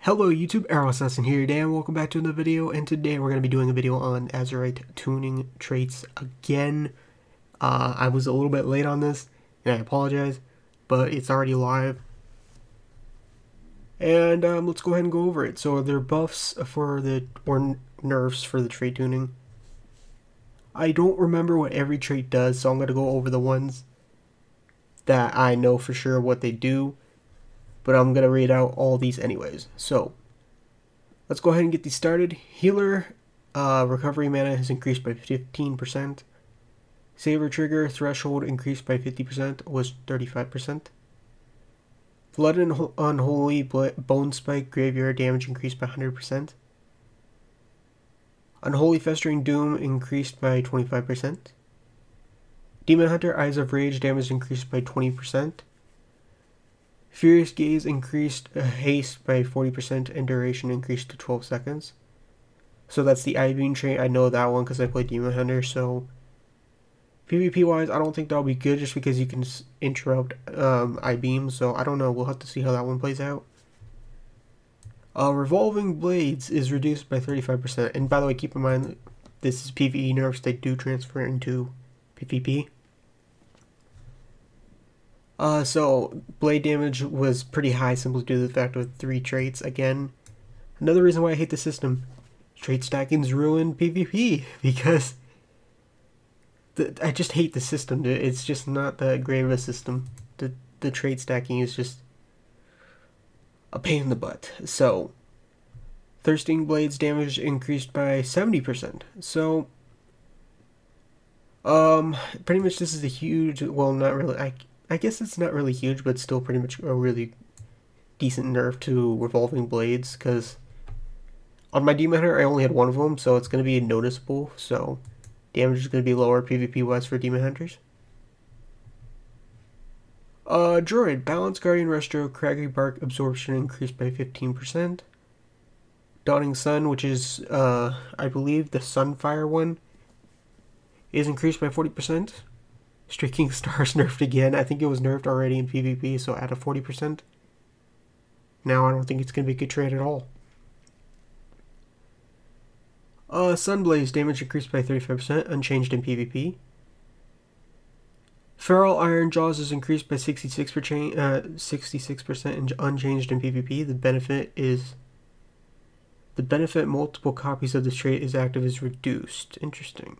Hello YouTube, Arrow Assassin here today, and welcome back to another video. And today we're going to be doing a video on Azerite tuning traits again. I was a little bit late on this, and I apologize, but it's already live. And let's go ahead and go over it. So there are buffs for or nerfs for the trait tuning. I don't remember what every trait does, so I'm going to go over the ones that I know for sure what they do. But I'm going to read out all these anyways. So, let's go ahead and get these started. Healer, recovery mana has increased by 15%. Saber trigger threshold increased by 50%, was 35%. Flood and Unholy Bone Spike graveyard damage increased by 100%. Unholy Festering Doom increased by 25%. Demon Hunter Eyes of Rage damage increased by 20%. Furious Gaze increased haste by 40% and duration increased to 12 seconds. So that's the I-Beam trait. I know that one because I played Demon Hunter. So PvP wise, I don't think that'll be good just because you can interrupt I-Beam. So I don't know. We'll have to see how that one plays out. Revolving Blades is reduced by 35%. And by the way, keep in mind this is PvE nerfs. They do transfer into PvP. So blade damage was pretty high simply due to the fact of 3 traits again. Another reason why I hate the system, trait stacking's ruined PvP because I just hate the system. It's just not that great of a system. The trait stacking is just a pain in the butt. So Thirsting Blades damage increased by 70%. So pretty much this is a huge, well, not really, I guess it's not really huge, but still pretty much a really decent nerf to Revolving Blades, because on my Demon Hunter I only had one of them, so it's going to be noticeable, so damage is going to be lower PvP-wise for Demon Hunters. Droid, Balance, Guardian, Restro, Craggy Bark, Absorption increased by 15%. Dawning Sun, which is, I believe, the Sunfire one, is increased by 40%. Streaking Stars nerfed again. I think it was nerfed already in PvP, so at a 40%. Now I don't think it's going to be a good trade at all. Sunblaze damage increased by 35%, unchanged in PvP. Feral Iron Jaws is increased by 66% and unchanged in PvP. The benefit multiple copies of this trait is active is reduced. Interesting.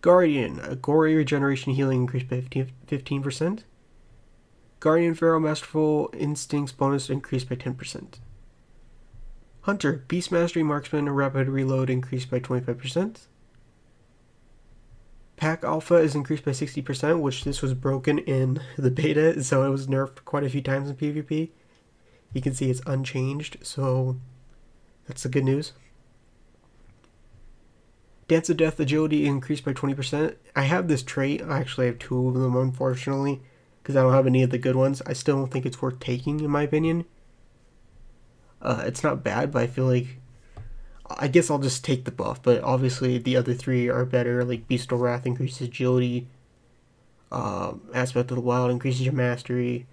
Guardian, Gory Regeneration Healing increased by 15%. Guardian Feral Masterful Instincts bonus increased by 10%. Hunter, Beast Mastery Marksman Rapid Reload increased by 25%. Pack Alpha is increased by 60%, which this was broken in the beta, so it was nerfed quite a few times in PvP. You can see it's unchanged, so that's the good news. Dance of Death Agility increased by 20%. I have this trait. I actually have 2 of them, unfortunately, because I don't have any of the good ones. I still don't think it's worth taking, in my opinion. It's not bad, but I feel like I guess I'll just take the buff. But obviously, the other 3 are better. Like Bestial Wrath increases agility. Aspect of the Wild increases your mastery.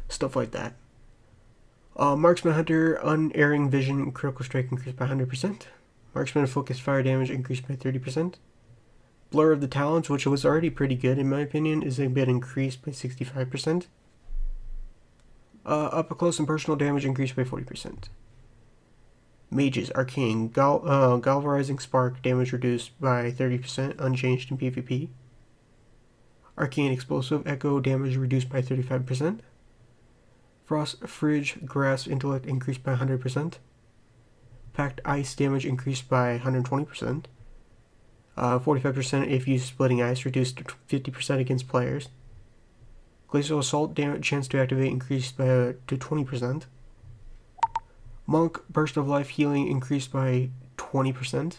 Stuff like that. Marksman Hunter Unerring Vision Critical Strike increased by 100%. Marksman Focus Fire damage increased by 30%. Blur of the Talons, which was already pretty good in my opinion, is a bit increased by 65%. Up close and personal damage increased by 40%. Mages, Arcane, Galvanizing Spark damage reduced by 30%, unchanged in PvP. Arcane Explosive Echo damage reduced by 35%. Frost Fridge Grasp Intellect increased by 100%. Packed Ice damage increased by 120%. 45% if used Splitting Ice, reduced to 50% against players. Glacial Assault chance to activate increased to 20%. Monk Burst of Life healing increased by 20%.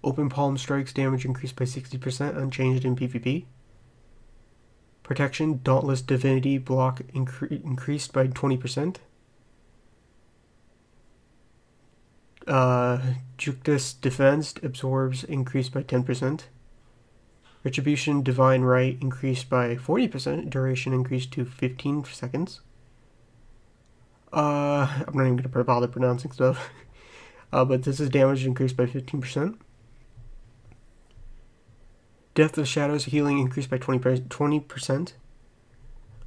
Open Palm Strikes damage increased by 60%, unchanged in PvP. Protection Dauntless Divinity block increased by 20%. Juctus Defense absorbs increased by 10%. Retribution Divine Right increased by 40%. Duration increased to 15 seconds. I'm not even going to bother pronouncing stuff. But this is damage increased by 15%. Death of Shadows healing increased by 20%.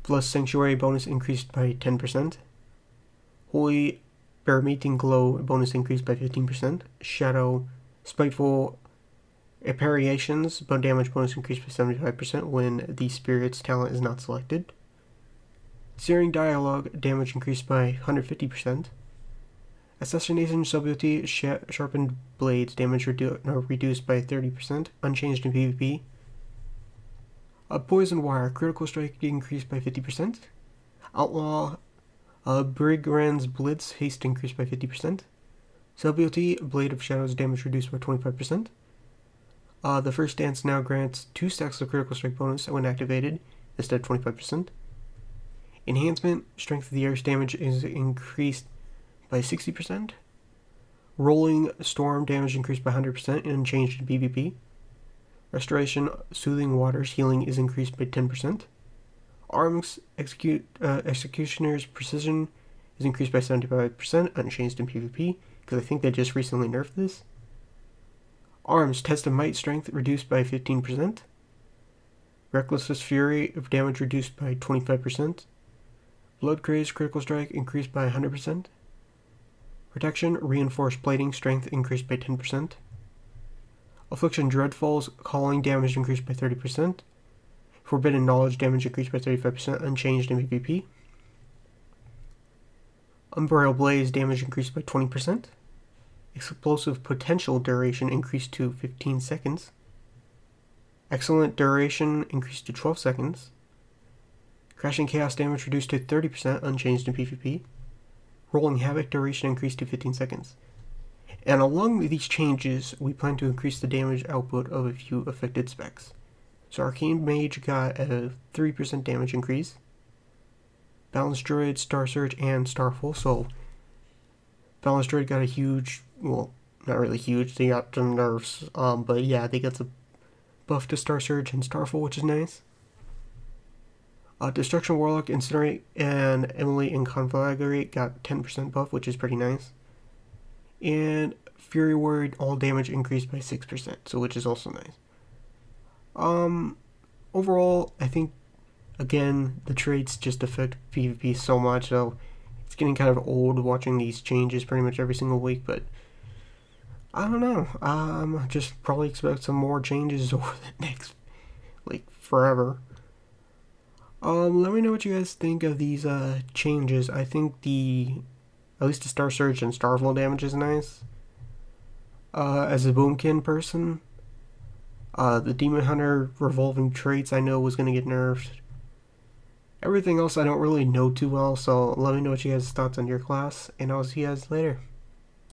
Plus Sanctuary bonus increased by 10%. Holy Barometing Glow bonus increased by 15%. Shadow Spiteful Apparitions damage bonus increased by 75% when the Spirit's talent is not selected. Searing Dialogue damage increased by 150%. Assassination Subtlety Sharpened Blades damage reduced by 30%, unchanged in PvP. Poison Wire Critical Strike increased by 50%. Outlaw Brigand's Blitz haste increased by 50%. Subtlety Blade of Shadows damage reduced by 25%. The First Dance now grants 2 stacks of critical strike bonus when activated, instead of 25%. Enhancement Strength of the Air's damage is increased by 60%. Rolling Storm damage increased by 100% and changed in PvP. Restoration Soothing Waters healing is increased by 10%. Arms Executioner's Precision is increased by 75%, unchanged in PvP, because I think they just recently nerfed this. Arms Test of Might Strength reduced by 15%. Reckless Fury damage reduced by 25%. Blood Craze Critical Strike increased by 100%. Protection Reinforced Plating Strength increased by 10%. Affliction Dreadfall's Calling damage increased by 30%. Forbidden Knowledge damage increased by 35%, unchanged in PvP. Umbral Blaze damage increased by 20%. Explosive Potential duration increased to 15 seconds. Excellent duration increased to 12 seconds. Crashing Chaos damage reduced to 30%, unchanged in PvP. Rolling Havoc duration increased to 15 seconds. And along with these changes, we plan to increase the damage output of a few affected specs. So Arcane Mage got a 3% damage increase. Balanced Druid, Star Surge, and Starfall. So Balanced Druid got a huge, well, not really huge, they got some nerfs. But yeah, they got the buff to Star Surge and Starfall, which is nice. Destruction Warlock, Incinerate, and Emily and Conflagrate got 10% buff, which is pretty nice. And Fury Word, all damage increased by 6%, so which is also nice. Overall, I think, again, the traits just affect PvP so much, so it's getting kind of old watching these changes pretty much every single week, but I don't know. Just probably expect some more changes over the next, forever. Let me know what you guys think of these changes. I think at least the Star Surge and Starfall damage is nice. As a Boomkin person, the Demon Hunter revolving traits I know was going to get nerfed. Everything else I don't really know too well, so let me know what you guys' thoughts on your class, and I'll see you guys later.